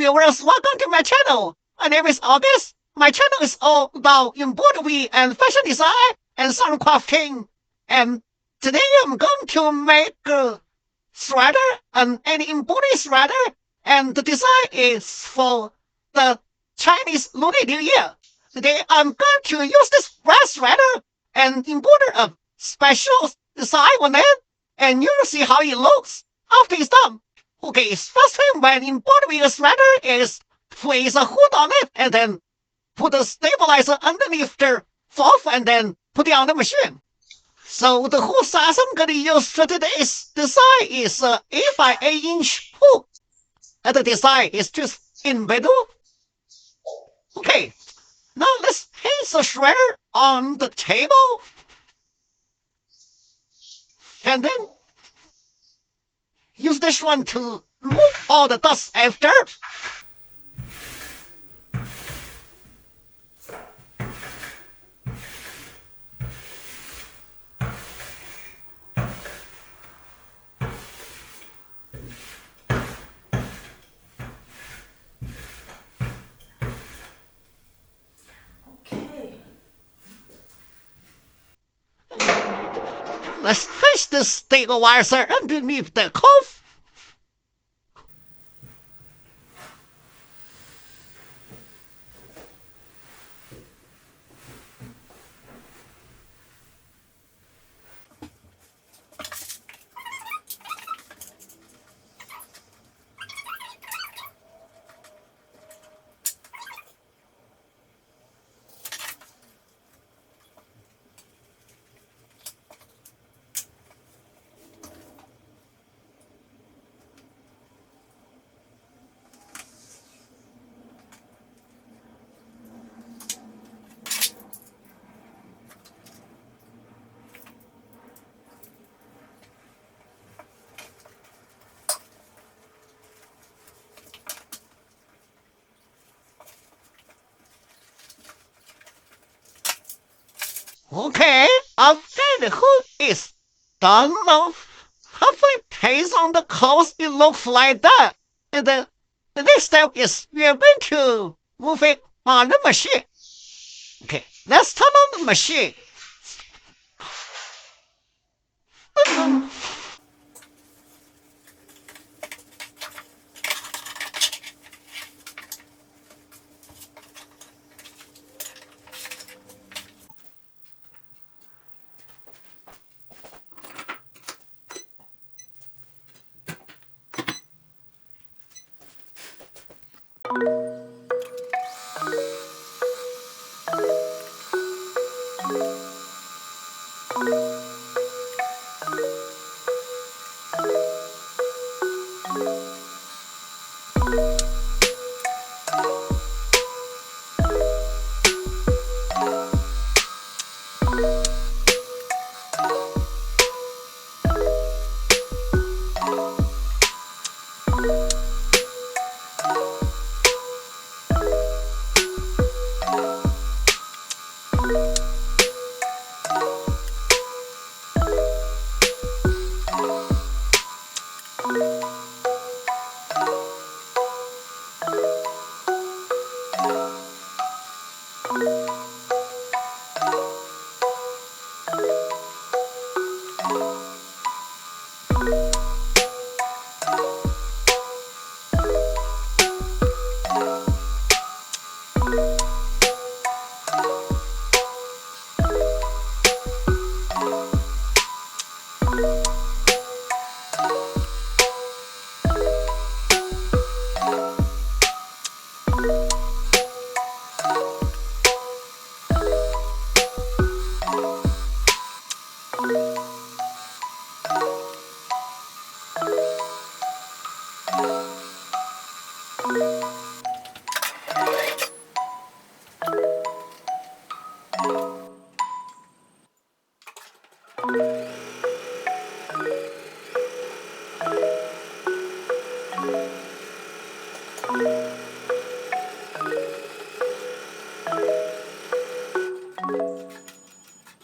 viewers, welcome to my channel. My name is August. My channel is all about embroidery and fashion design and sun crafting. And today I'm going to make a sweater, an embroidery sweater, and the design is for the Chinese Lunar New Year. Today I'm going to use this red sweater and embroider a special design on it, and you'll see how it looks after it's done. Okay, first thing when embroidering a sweater is place a hood on it and then put a stabilizer underneath the fourth and then put it on the machine. So the hood size I'm gonna use for today's design is a 8 by 8 inch hood. And the design is just in middle. Okay, now let's place the sweater on the table. And then use this one to remove all the dust after. Okay. Let's place the stabilizer underneath the cuff. Okay, after the hood is done now, halfway place on the clothes, it looks like that. And then the next step is we are going to move it on the machine. Okay, let's turn on the machine.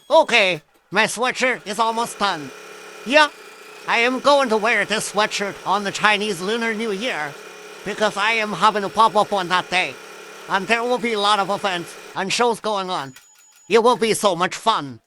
Okay, my sweatshirt is almost done. Yeah, I am going to wear this sweatshirt on the Chinese Lunar New Year. because I am having a pop-up on that day. And there will be a lot of events and shows going on. It will be so much fun.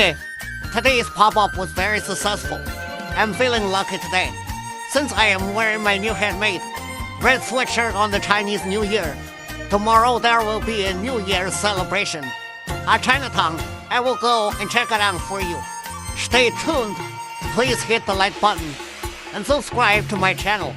Okay, today's pop-up was very successful. I'm feeling lucky today, since I am wearing my new handmade red sweatshirt on the Chinese New Year. Tomorrow there will be a New Year celebration at Chinatown. I will go and check it out for you. Stay tuned. Please hit the like button and subscribe to my channel.